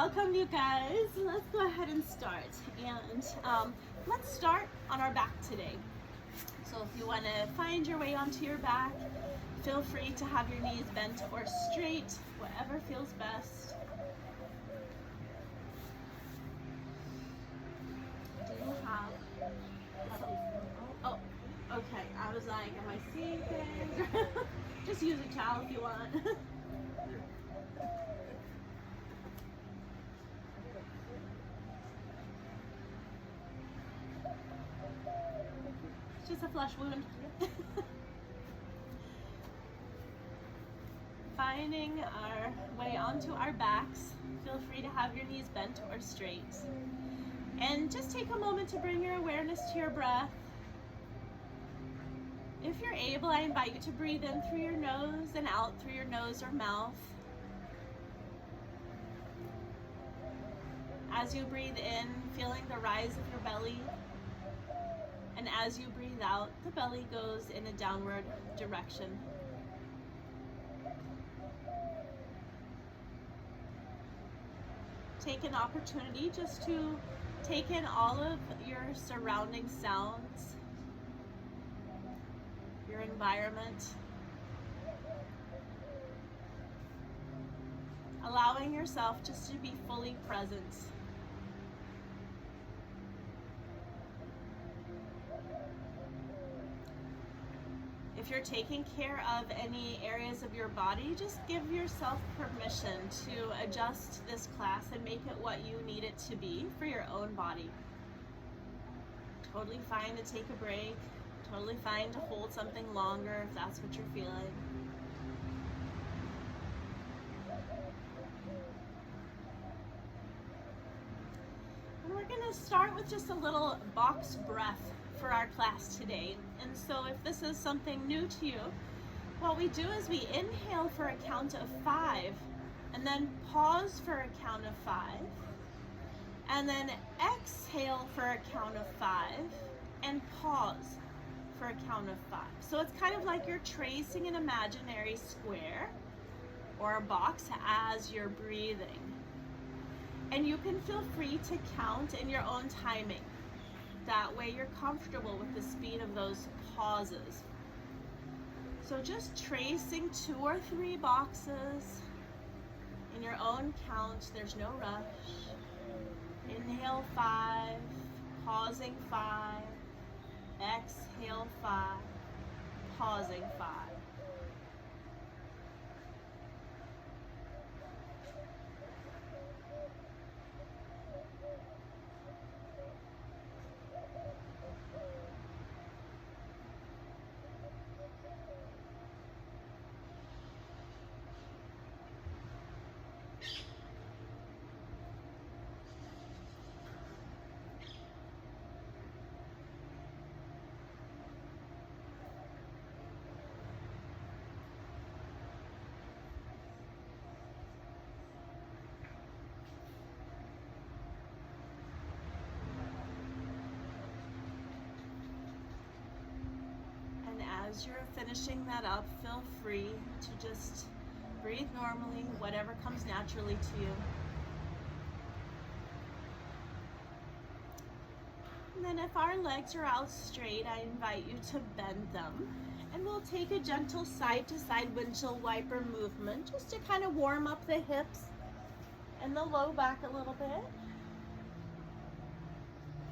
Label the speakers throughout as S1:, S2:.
S1: Welcome, you guys. Let's go ahead and start. And let's start on our back today. So if you want to find your way onto your back, feel free to have your knees bent or straight, whatever feels best. Do you have... Oh, okay. I was like, am I seeing things? Just use a towel if you want. It's just a flesh wound. Finding our way onto our backs, feel free to have your knees bent or straight. And just take a moment to bring your awareness to your breath. If you're able, I invite you to breathe in through your nose and out through your nose or mouth. As you breathe in, feeling the rise of your belly. And as you breathe out, the belly goes in a downward direction. Take an opportunity just to take in all of your surrounding sounds, your environment, allowing yourself just to be fully present. If you're taking care of any areas of your body, just give yourself permission to adjust this class and make it what you need it to be for your own body. Totally fine to take a break, totally fine to hold something longer if that's what you're feeling. And we're going to start with just a little box breath for our class today. And so if this is something new to you, what we do is we inhale for a count of 5 and then pause for a count of 5 and then exhale for a count of 5 and pause for a count of 5. So it's kind of like you're tracing an imaginary square or a box as you're breathing. And you can feel free to count in your own timing. That way you're comfortable with the speed of those pauses. So just tracing 2 or 3 boxes in your own count. There's no rush. Inhale 5, pausing 5, exhale 5, pausing 5. As you're finishing that up, feel free to just breathe normally, whatever comes naturally to you. And then if our legs are out straight, I invite you to bend them. And we'll take a gentle side-to-side windshield wiper movement just to kind of warm up the hips and the low back a little bit.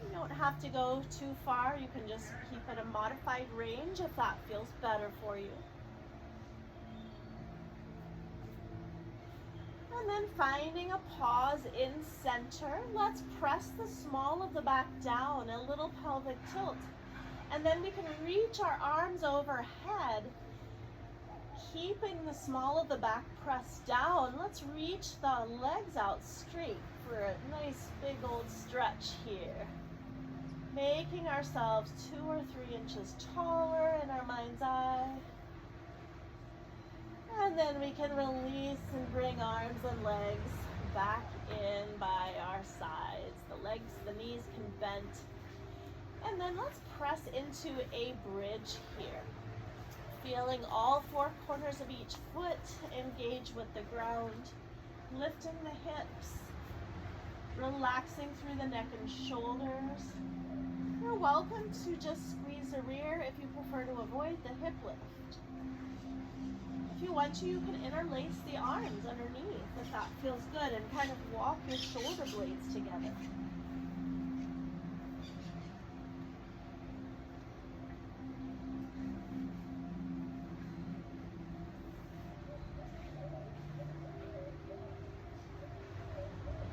S1: You don't have to go too far. You can just keep it a modified range if that feels better for you. And then finding a pause in center, let's press the small of the back down, a little pelvic tilt. And then we can reach our arms overhead, keeping the small of the back pressed down. Let's reach the legs out straight for a nice big old stretch here. Making ourselves 2 or 3 inches taller in our mind's eye. And then we can release and bring arms and legs back in by our sides. The legs, the knees can bend. And then let's press into a bridge here. Feeling all 4 corners of each foot engage with the ground. Lifting the hips relaxing through the neck and shoulders. You're welcome to just squeeze the rear if you prefer to avoid the hip lift. If you want to, you can interlace the arms underneath if that feels good and kind of walk your shoulder blades together.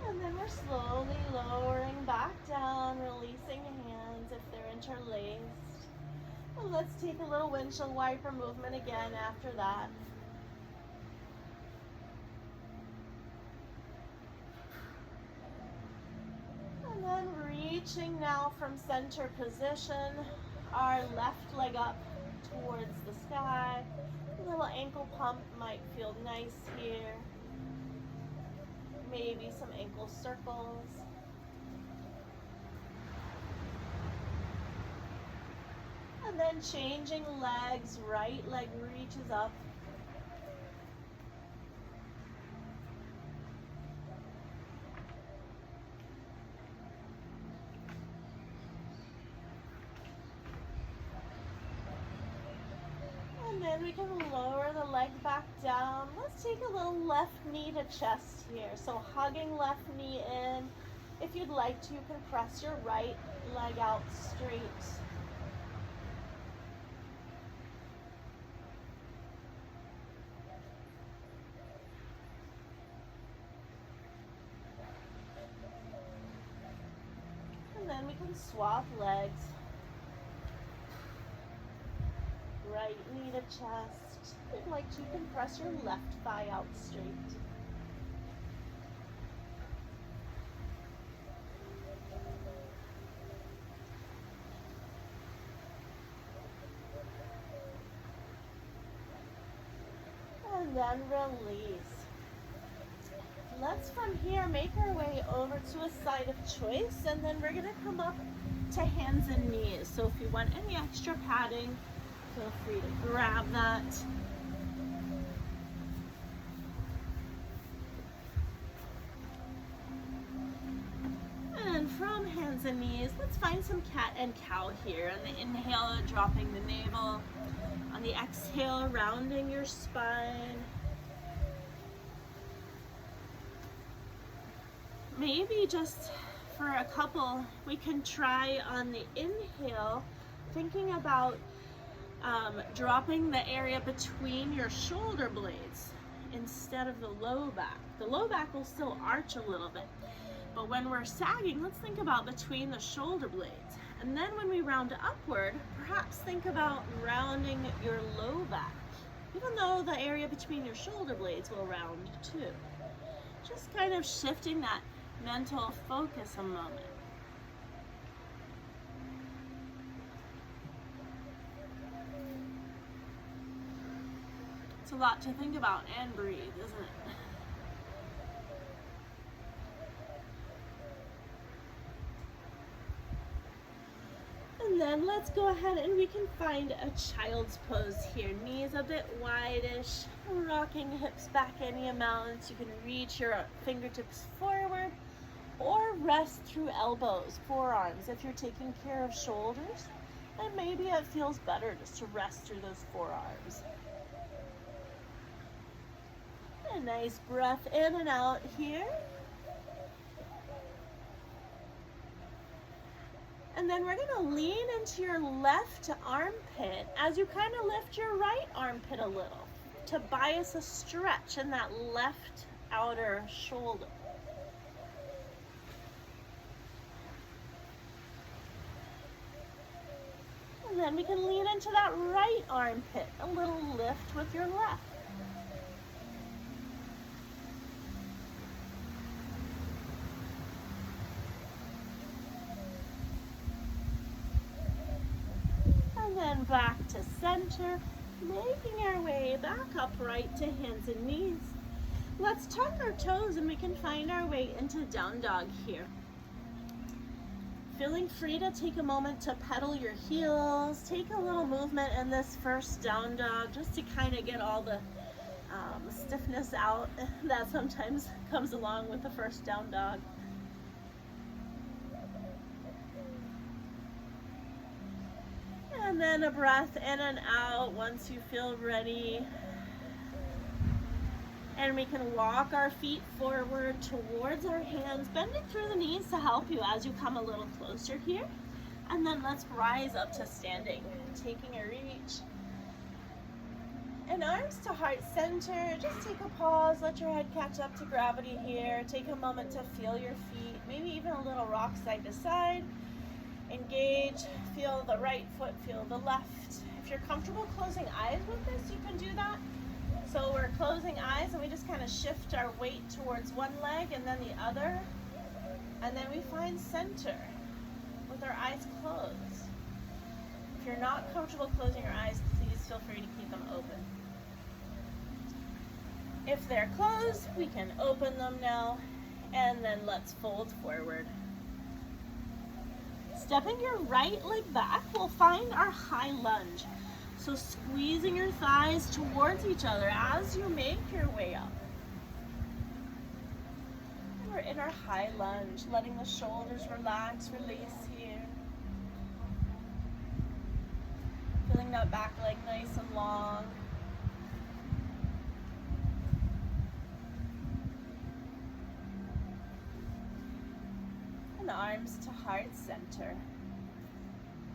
S1: And then we're slowly lowering back down, releasing hands if they're interlaced. And let's take a little windshield wiper movement again after that. And then reaching now from center position, our left leg up towards the sky. A little ankle pump might feel nice here. Maybe some ankle circles. And then changing legs, right leg reaches up. And then we can lower the leg back down. Let's take a little left knee to chest here. So hugging left knee in. If you'd like to, you can press your right leg out straight. And then we can swap legs. Right knee to chest. If you'd like to, you can press your left thigh out straight. And then release. Let's from here make our way over to a side of choice, and then we're gonna come up to hands and knees. So if you want any extra padding, feel free to grab that. And from hands and knees, let's find some cat and cow here. On the inhale, dropping the navel. On the exhale, rounding your spine. Maybe just for a couple, we can try on the inhale, thinking about dropping the area between your shoulder blades instead of the low back. The low back will still arch a little bit, but when we're sagging, let's think about between the shoulder blades. And then when we round upward, perhaps think about rounding your low back, even though the area between your shoulder blades will round too. Just kind of shifting that mental focus a moment. It's a lot to think about and breathe, isn't it? And then let's go ahead and we can find a child's pose here. Knees a bit wide-ish, rocking hips back any amount. You can reach your fingertips forward or rest through elbows, forearms if you're taking care of shoulders. And maybe it feels better just to rest through those forearms. A nice breath in and out here. And then we're gonna lean into your left armpit as you kind of lift your right armpit a little to bias a stretch in that left outer shoulder. And then we can lean into that right armpit, a little lift with your left. And then back to center, making our way back upright to hands and knees. Let's tuck our toes and we can find our way into down dog here. Feeling free to take a moment to pedal your heels, take a little movement in this first down dog just to kind of get all the stiffness out that sometimes comes along with the first down dog. And then a breath in and out once you feel ready. And we can walk our feet forward towards our hands, bending through the knees to help you as you come a little closer here. And then let's rise up to standing, taking a reach. And arms to heart center. Just take a pause, let your head catch up to gravity here. Take a moment to feel your feet, maybe even a little rock side to side. Engage, feel the right foot, feel the left. If you're comfortable closing eyes with this, you can do that. So we're closing eyes and we just kind of shift our weight towards one leg and then the other. And then we find center with our eyes closed. If you're not comfortable closing your eyes, please feel free to keep them open. If they're closed, we can open them now, and then let's fold forward. Stepping your right leg back, we'll find our high lunge. So squeezing your thighs towards each other as you make your way up. And we're in our high lunge, letting the shoulders relax, release here. Feeling that back leg nice and long. And arms to heart center.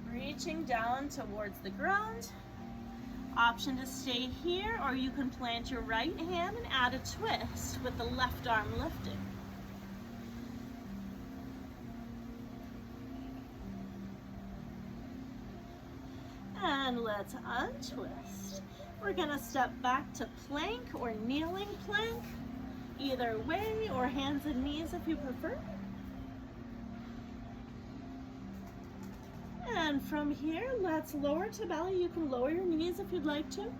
S1: Reaching down towards the ground. Option to stay here, or you can plant your right hand and add a twist with the left arm lifting. And let's untwist. We're gonna step back to plank or kneeling plank, either way, or hands and knees if you prefer. And from here, let's lower to belly. You can lower your knees if you'd like to.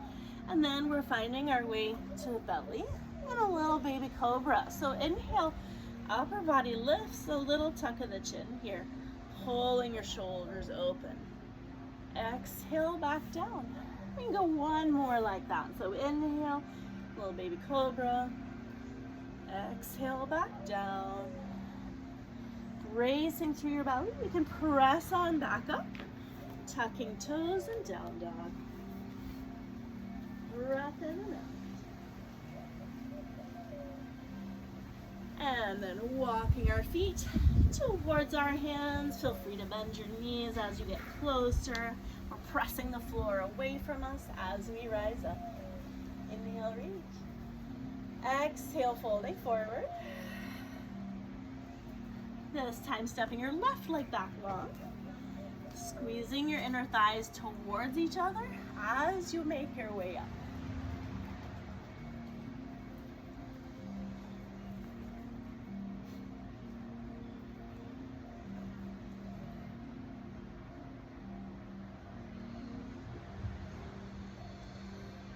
S1: And then we're finding our way to belly and a little baby cobra. So inhale, upper body lifts, a little tuck of the chin here, pulling your shoulders open. Exhale, back down. We can go one more like that. So inhale, little baby cobra. Exhale, back down. Bracing through your belly, you can press on back up, tucking toes and down dog. Breath in and out. And then walking our feet towards our hands. Feel free to bend your knees as you get closer. We're pressing the floor away from us as we rise up. Inhale, reach. Exhale, folding forward. This time stepping your left leg back long, squeezing your inner thighs towards each other as you make your way up.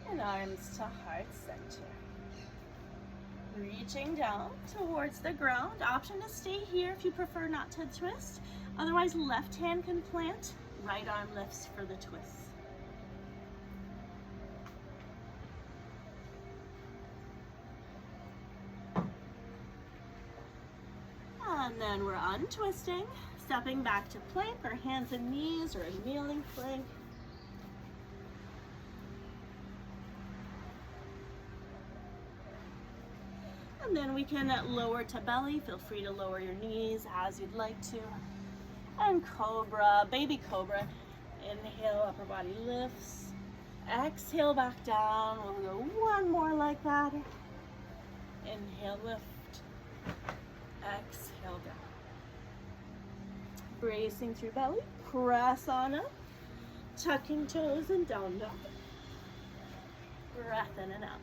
S1: And arms to heart center. Reaching down towards the ground. Option to stay here if you prefer not to twist. Otherwise, left hand can plant, right arm lifts for the twist. And then we're untwisting, stepping back to plank or hands and knees or a kneeling plank. And then we can lower to belly. Feel free to lower your knees as you'd like to. And cobra, baby cobra. Inhale, upper body lifts. Exhale, back down. We'll go one more like that. Inhale, lift. Exhale, down. Bracing through belly. Press on up. Tucking toes and down dog. Breath in and out.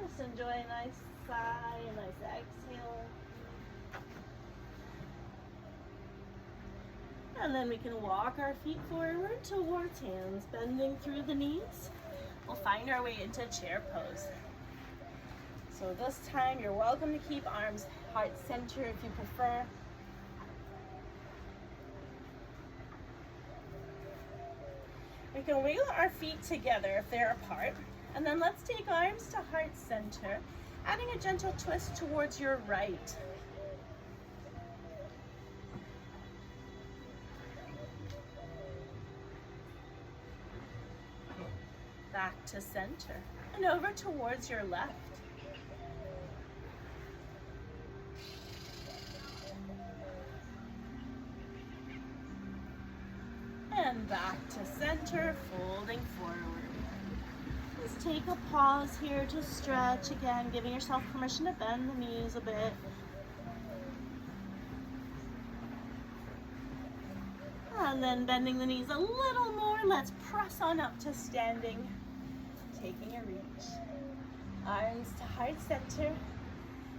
S1: Just enjoy a nice sigh, a nice exhale. And then we can walk our feet forward towards hands, bending through the knees. We'll find our way into chair pose. So this time you're welcome to keep arms heart center if you prefer. We can wiggle our feet together if they're apart. And then let's take arms to heart center, adding a gentle twist towards your right. to center and over towards your left. And back to center, folding forward. Just take a pause here to stretch again, giving yourself permission to bend the knees a bit. And then bending the knees a little more, let's press on up to standing, taking a reach. Arms to heart center,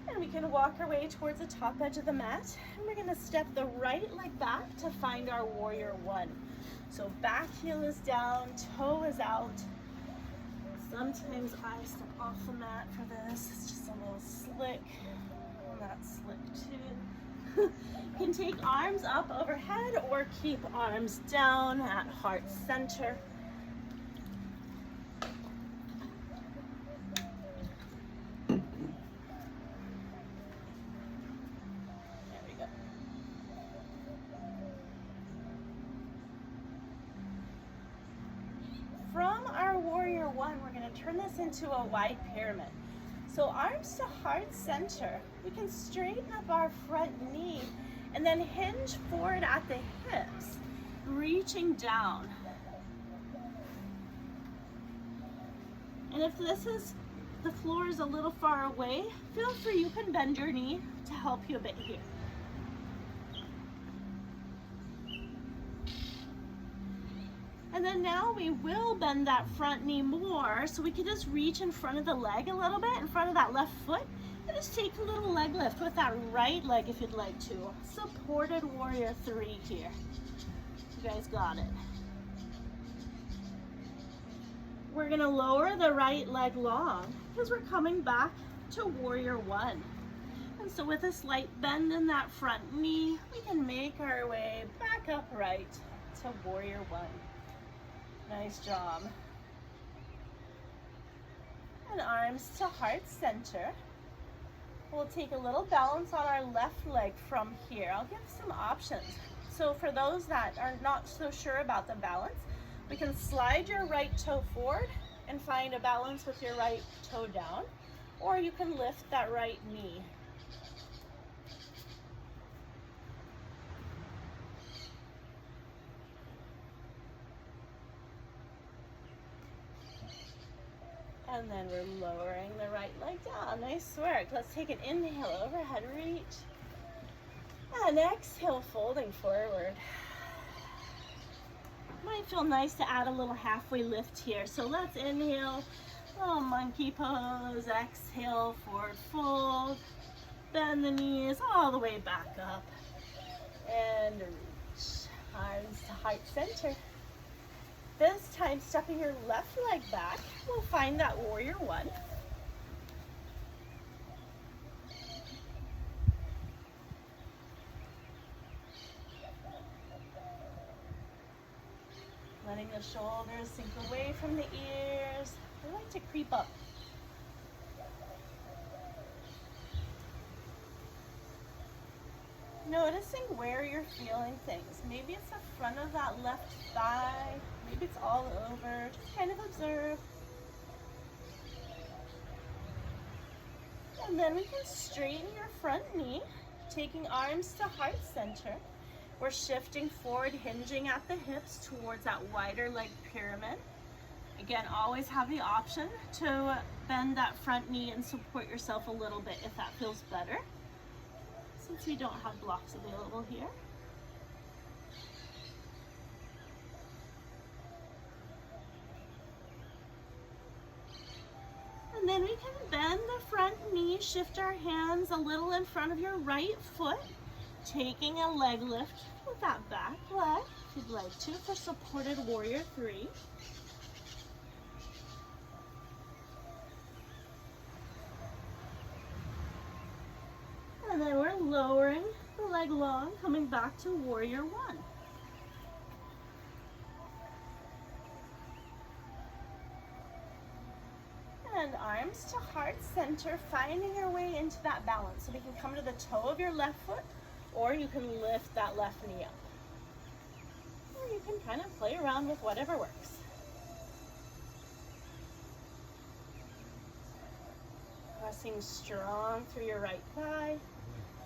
S1: and we can walk our way towards the top edge of the mat, and we're gonna step the right leg back to find our warrior one. So back heel is down, toe is out. Sometimes I step off the mat for this, it's just a little slick, and that's slick too. You can take arms up overhead or keep arms down at heart center. There we go. From our warrior one, we're going to turn this into a wide pyramid. So arms to heart center. We can straighten up our front knee and then hinge forward at the hips, reaching down. And if the floor is a little far away, feel free, you can bend your knee to help you a bit here. And then now we will bend that front knee more, so we can just reach in front of the leg a little bit, in front of that left foot, and just take a little leg lift with that right leg if you'd like to. Supported warrior three here. You guys got it. We're gonna lower the right leg long because we're coming back to warrior one. And so with a slight bend in that front knee, we can make our way back upright to warrior one. Nice job. And arms to heart center. We'll take a little balance on our left leg from here. I'll give some options. So for those that are not so sure about the balance, we can slide your right toe forward and find a balance with your right toe down, or you can lift that right knee. And then we're lowering the right leg down. Nice work. Let's take an inhale, overhead reach. And exhale, folding forward. Might feel nice to add a little halfway lift here. So let's inhale, little monkey pose. Exhale, forward fold. Bend the knees all the way back up. And reach. Arms to heart center. This time, stepping your left leg back, we'll find that warrior one. Letting the shoulders sink away from the ears. I like to creep up. Noticing where you're feeling things. Maybe it's the front of that left thigh. Maybe it's all over. Just kind of observe. And then we can straighten your front knee, taking arms to heart center. We're shifting forward, hinging at the hips towards that wider leg pyramid. Again, always have the option to bend that front knee and support yourself a little bit if that feels better, since we don't have blocks available here. And then we can bend the front knee, shift our hands a little in front of your right foot, taking a leg lift with that back leg, if you'd like to, for supported warrior three. And then we're lowering the leg long, coming back to warrior one. And arms to heart center, finding your way into that balance. So we can come to the toe of your left foot, or you can lift that left knee up. Or you can kind of play around with whatever works. Pressing strong through your right thigh,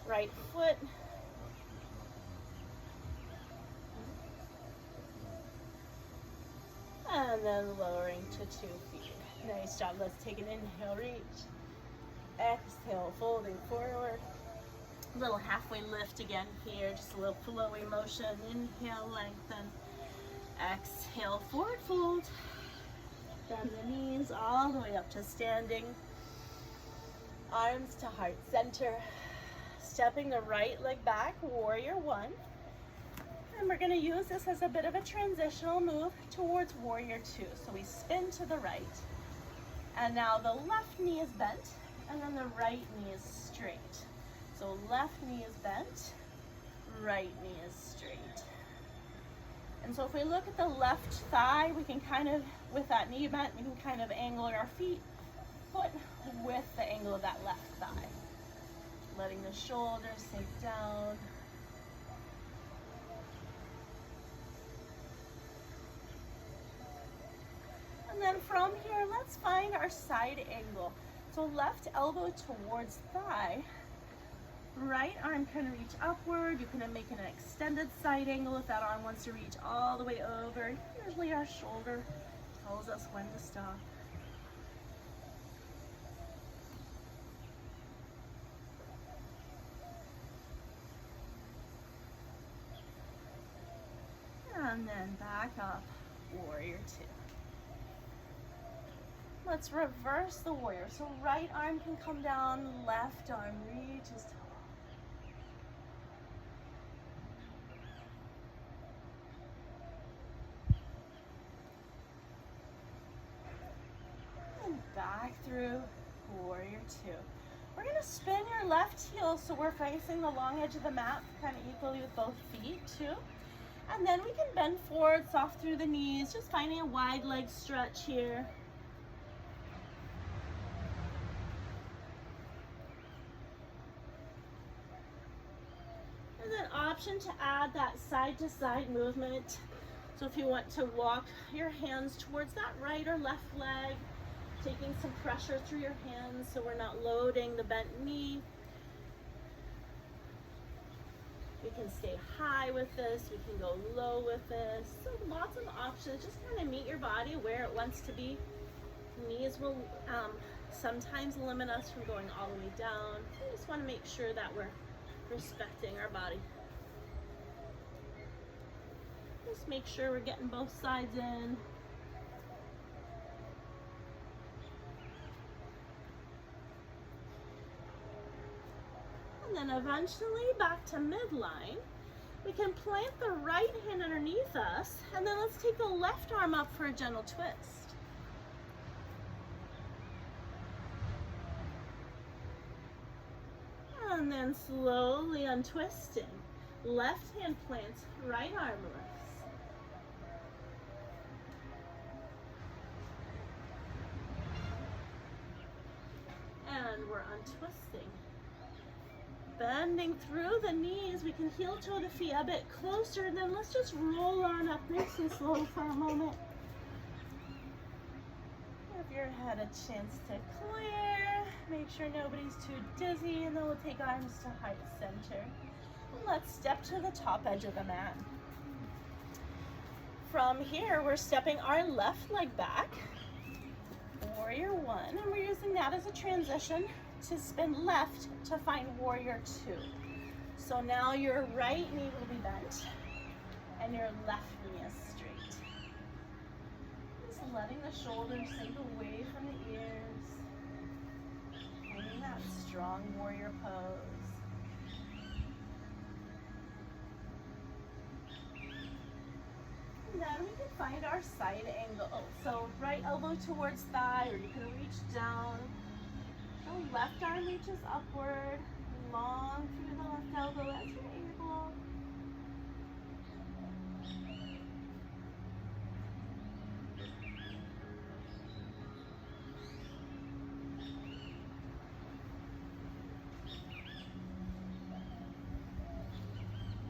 S1: right foot. And then lowering to 2 feet. Nice job. Let's take an inhale, reach. Exhale, folding forward. A little halfway lift again here, just a little flowy motion. Inhale, lengthen. Exhale, forward fold. Bend the knees all the way up to standing. Arms to heart center. Stepping the right leg back, warrior one. And we're gonna use this as a bit of a transitional move towards warrior two. So we spin to the right. And now the left knee is bent, and then the right knee is straight. So left knee is bent, right knee is straight. And so if we look at the left thigh, we can kind of, with that knee bent, we can kind of angle our foot with the angle of that left thigh. Letting the shoulders sink down. And then from here, let's find our side angle. So left elbow towards thigh. Right arm can reach upward. You can make an extended side angle if that arm wants to reach all the way over. Usually our shoulder tells us when to stop. And then back up, warrior two. Let's reverse the warrior. So right arm can come down, left arm reaches tall. And back through warrior two. We're gonna spin your left heel so we're facing the long edge of the mat, kind of equally with both feet too. And then we can bend forward, soft through the knees, just finding a wide leg stretch here. There's an option to add that side to side movement. So if you want to walk your hands towards that right or left leg, taking some pressure through your hands so we're not loading the bent knee. We can stay high with this, we can go low with this. So lots of options, just kind of meet your body where it wants to be. Knees will sometimes limit us from going all the way down. We just want to make sure that we're respecting our body. Just make sure we're getting both sides in. And then eventually back to midline. We can plant the right hand underneath us, and then let's take the left arm up for a gentle twist. And then slowly untwisting. Left hand plants, right arm lifts. And we're untwisting. Bending through the knees, we can heel toe the feet a bit closer, and then let's just roll on up nice and slow for a moment. Give your head a chance to clear. Make sure nobody's too dizzy, and then we'll take arms to heart center. Let's step to the top edge of the mat. From here, we're stepping our left leg back, warrior one, and we're using that as a transition to spin left to find warrior two. So now your right knee will be bent and your left knee is straight. Just letting the shoulders sink away from the ears. Finding that strong warrior pose. And then we can find our side angle. So right elbow towards thigh, or you can reach down. The left arm reaches upward, long through the left elbow as you're able.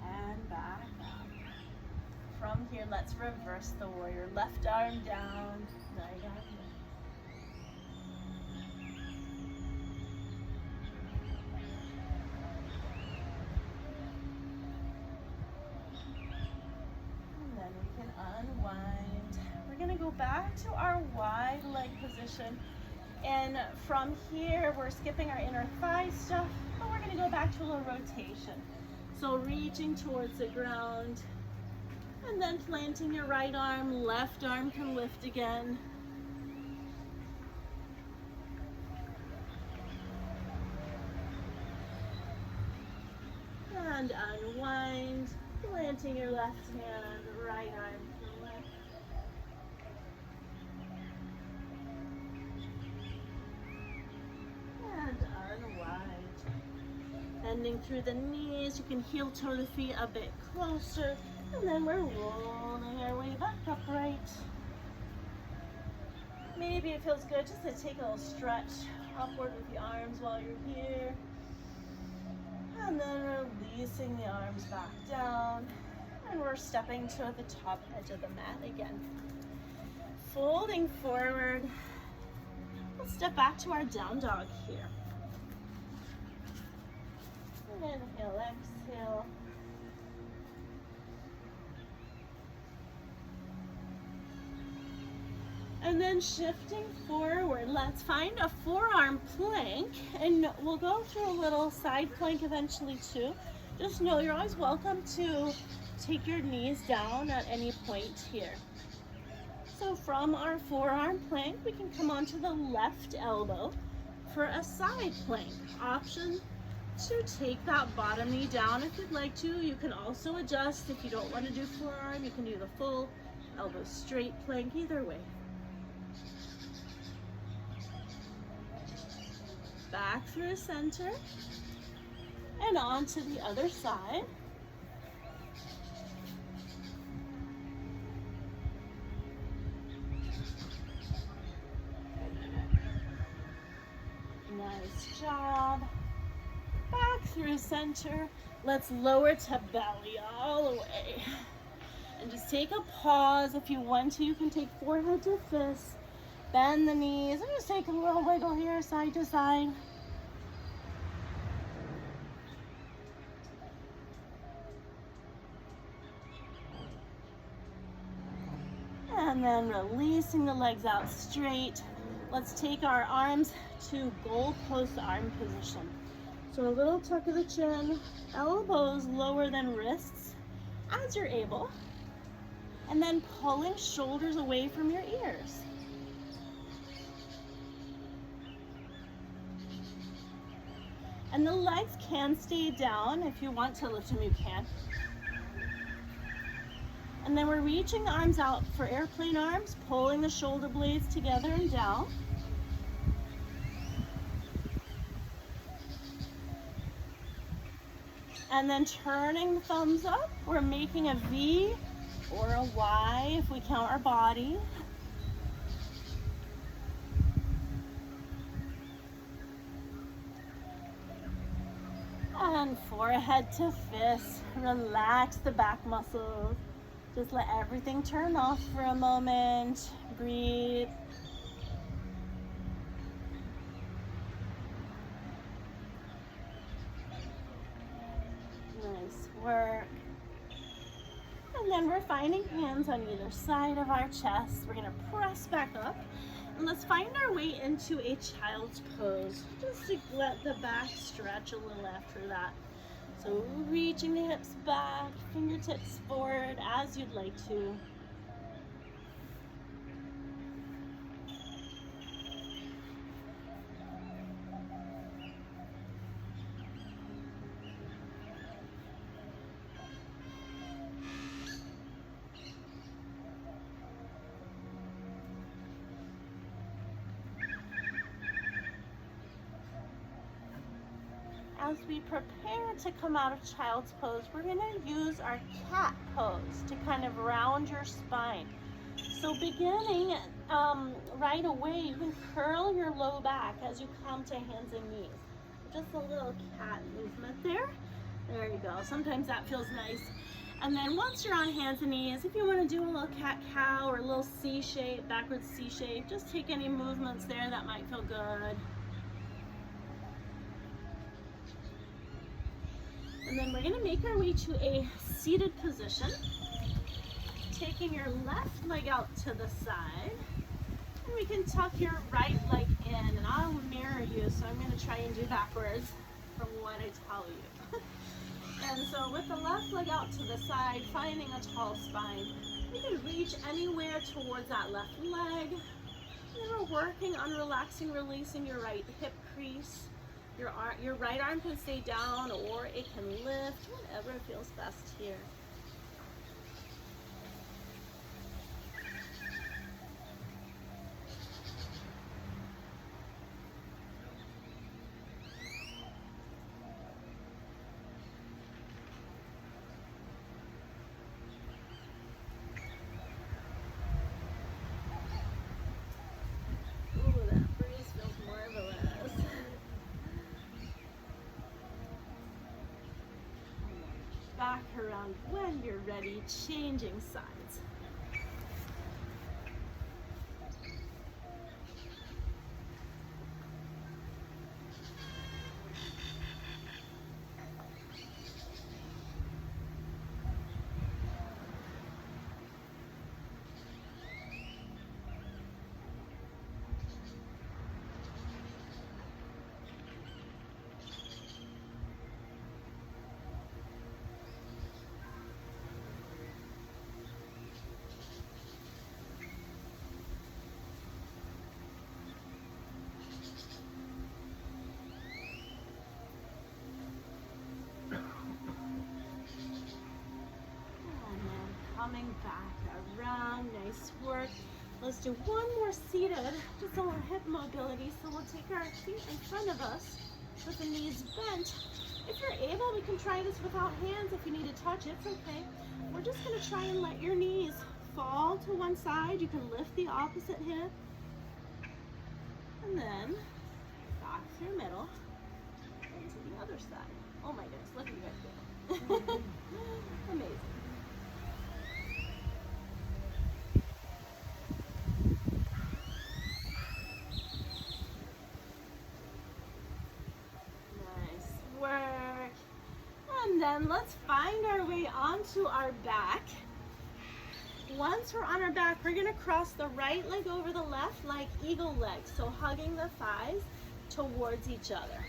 S1: And back up. From here, let's reverse the warrior. Left arm down, right arm back to our wide leg position. And from here, we're skipping our inner thigh stuff, but we're gonna go back to a little rotation. So reaching towards the ground, and then planting your right arm, left arm can lift again. And unwind, planting your left hand, right arm can lift. And unwind. Bending through the knees, you can heel toe the feet a bit closer, and then we're rolling our way back upright. Maybe it feels good just to take a little stretch upward with the arms while you're here. And then releasing the arms back down, and we're stepping to the top edge of the mat again. Folding forward, let's step back to our down dog here. Inhale, exhale. And then shifting forward, let's find a forearm plank, and we'll go through a little side plank eventually too. Just know you're always welcome to take your knees down at any point here. So from our forearm plank, we can come onto the left elbow for a side plank. Option to take that bottom knee down if you'd like to. You can also adjust if you don't want to do forearm. You can do the full elbow straight plank, either way. Back through center and on to the other side. Nice job. Back through center. Let's lower to belly all the way. And just take a pause. If you want to, you can take forehead to fist. Bend the knees and just take a little wiggle here, side to side. And then releasing the legs out straight. Let's take our arms to goalpost arm position. So a little tuck of the chin, elbows lower than wrists as you're able. And then pulling shoulders away from your ears. And the legs can stay down. If you want to lift them, you can. And then we're reaching the arms out for airplane arms, pulling the shoulder blades together and down. And then turning the thumbs up, we're making a V or a Y if we count our body. And forehead to fist. Relax the back muscles. Just let everything turn off for a moment. Breathe. Nice work. And then we're finding hands on either side of our chest. We're gonna press back up. And let's find our way into a child's pose. Just to let the back stretch a little after that. So reaching the hips back, fingertips forward as you'd like to. As we prepare to come out of child's pose, we're going to use our cat pose to kind of round your spine. So beginning right away, you can curl your low back as you come to hands and knees. Just a little cat movement there. There you go. Sometimes that feels nice. And then once you're on hands and knees, if you want to do a little cat-cow or a little C shape, backwards C shape, just take any movements there that might feel good. And then we're going to make our way to a seated position. taking your left leg out to the side. And we can tuck your right leg in, and I'll mirror you, so I'm going to try and do backwards from what I tell you. And so with the left leg out to the side, finding a tall spine, you can reach anywhere towards that left leg. And then we're working on relaxing, releasing your right hip crease. Your right arm can stay down or it can lift, whatever feels best here. Back around when you're ready, changing sides. Coming back around, nice work. Let's do one more seated, just a little hip mobility. So we'll take our feet in front of us with the knees bent. If you're able, we can try this without hands. If you need to touch, it's okay. We're just gonna try and let your knees fall to one side. You can lift the opposite hip. And then back through middle and to the other side. Oh my goodness, look at you guys go. Amazing. Then let's find our way onto our back. Once we're on our back, we're going to cross the right leg over the left like eagle legs, so hugging the thighs towards each other.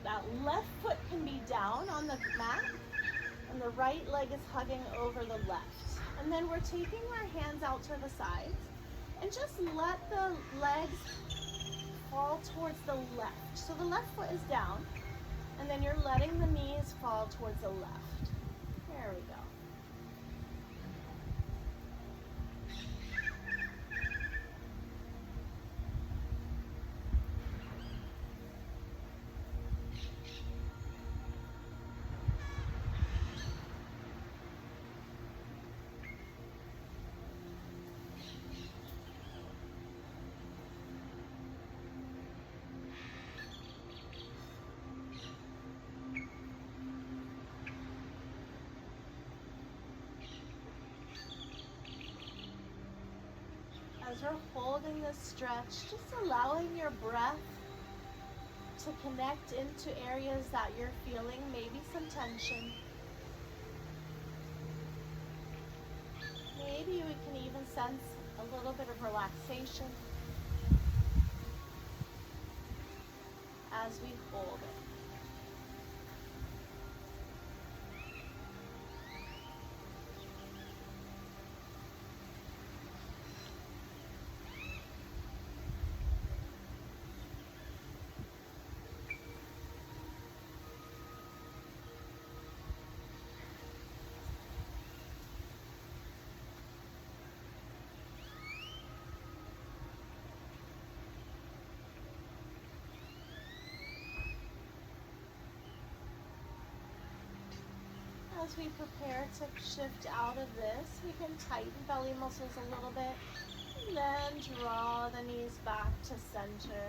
S1: That left foot can be down on the mat, and the right leg is hugging over the left. And then we're taking our hands out to the sides. And just let the legs fall towards the left. So the left foot is down, and then you're letting the knees fall towards the left. There we go. As we're holding this stretch, just allowing your breath to connect into areas that you're feeling maybe some tension. Maybe we can even sense a little bit of relaxation as we hold it. As we prepare to shift out of this, we can tighten belly muscles a little bit, and then draw the knees back to center.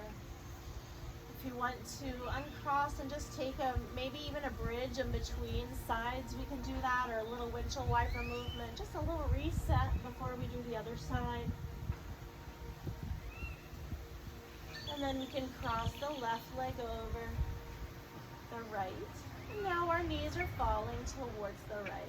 S1: If you want to uncross and just take maybe even a bridge in between sides, we can do that, or a little windshield wiper movement, just a little reset before we do the other side. And then we can cross the left leg over, the right. And now our knees are falling towards the right.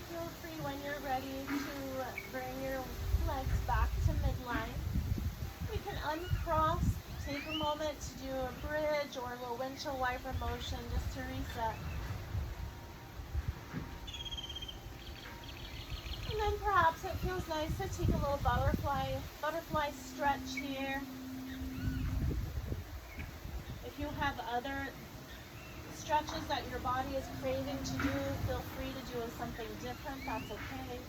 S1: Feel free when you're ready to bring your legs back to midline. We can uncross, take a moment to do a bridge or a little windshield wiper motion just to reset. And then perhaps it feels nice to take a little butterfly stretch here. If you have other stretches that your body is craving to do, feel free to do something different, that's okay.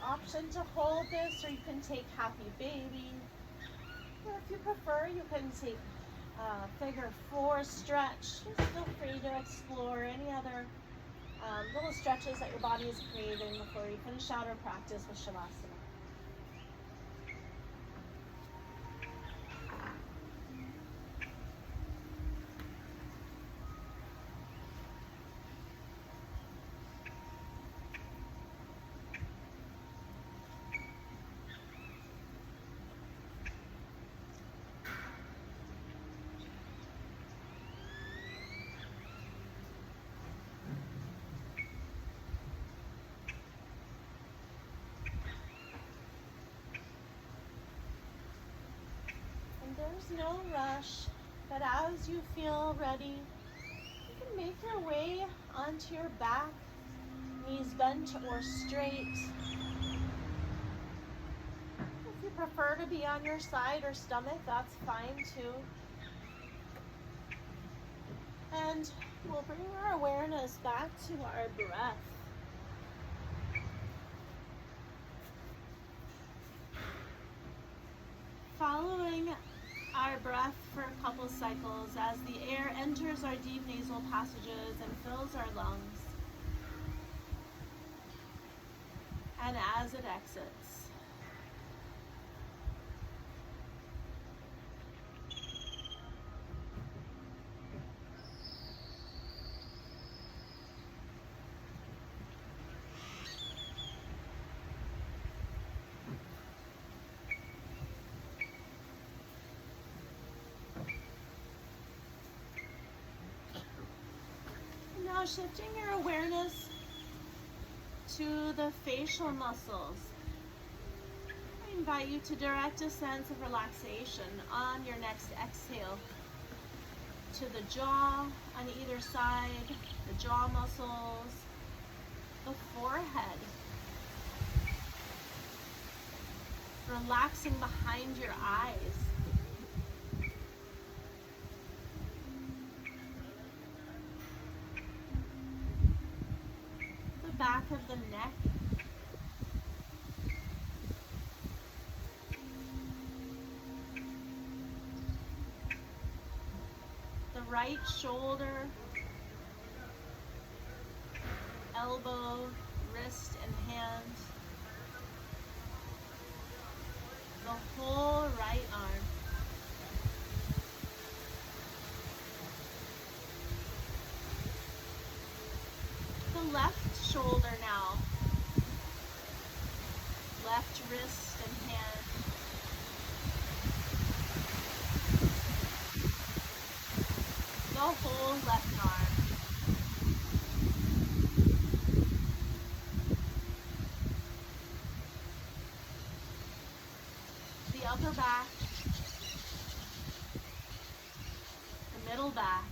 S1: Option to hold this, or you can take happy baby. Or if you prefer, you can take figure four stretch. Just feel free to explore any other little stretches that your body is craving before you finish out our practice with Shavasana. There's no rush, but as you feel ready, you can make your way onto your back, knees bent or straight. If you prefer to be on your side or stomach, that's fine too. And we'll bring our awareness back to our breath. Following our breath for a couple cycles as the air enters our deep nasal passages and fills our lungs, and as it exits. Now shifting your awareness to the facial muscles. I invite you to direct a sense of relaxation on your next exhale to the jaw on either side, the jaw muscles, the forehead. Relaxing behind your eyes. Back of the neck. right shoulder, elbow, wrist, and hand. The whole right arm. The left shoulder now. Left wrist and hand. The whole left arm. The upper back. The middle back.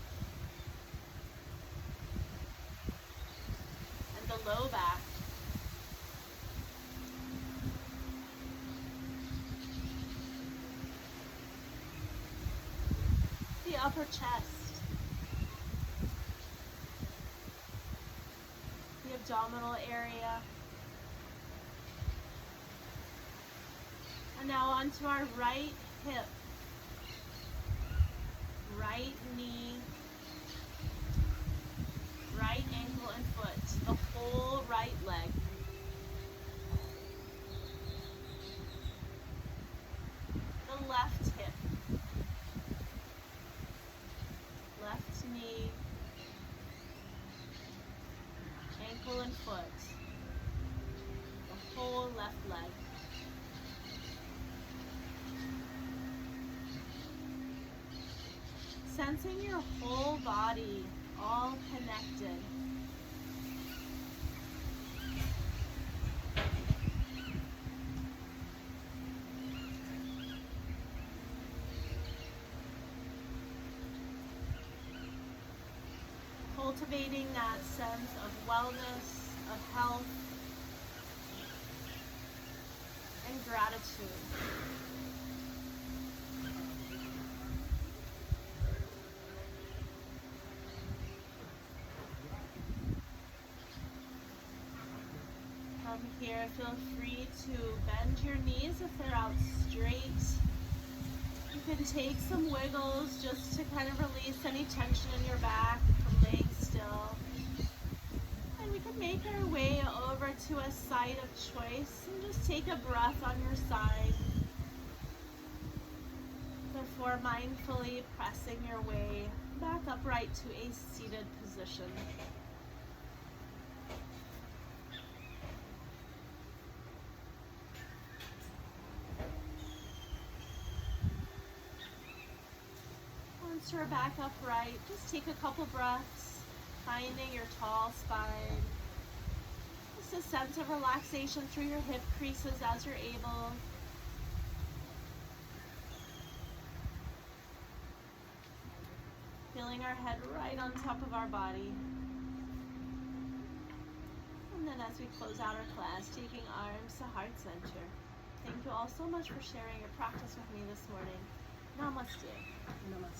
S1: And the low back. The upper chest, the abdominal area, and now onto our right hip, right knee, right ankle and foot, the whole right leg. The left hip. Left knee, ankle and foot, the whole left leg. Sensing your whole body all connected. Cultivating that sense of wellness, of health, and gratitude. From here, feel free to bend your knees if they're out straight. You can take some wiggles just to kind of release any tension in your back, laying still. And we can make our way over to a side of choice and just take a breath on your side before mindfully pressing your way back upright to a seated position. Once you're back upright, just take a couple breaths, finding your tall spine. Just a sense of relaxation through your hip creases as you're able. Feeling our head right on top of our body. And then as we close out our class, taking arms to heart center. Thank you all so much for sharing your practice with me this morning. Namaste.
S2: Namaste.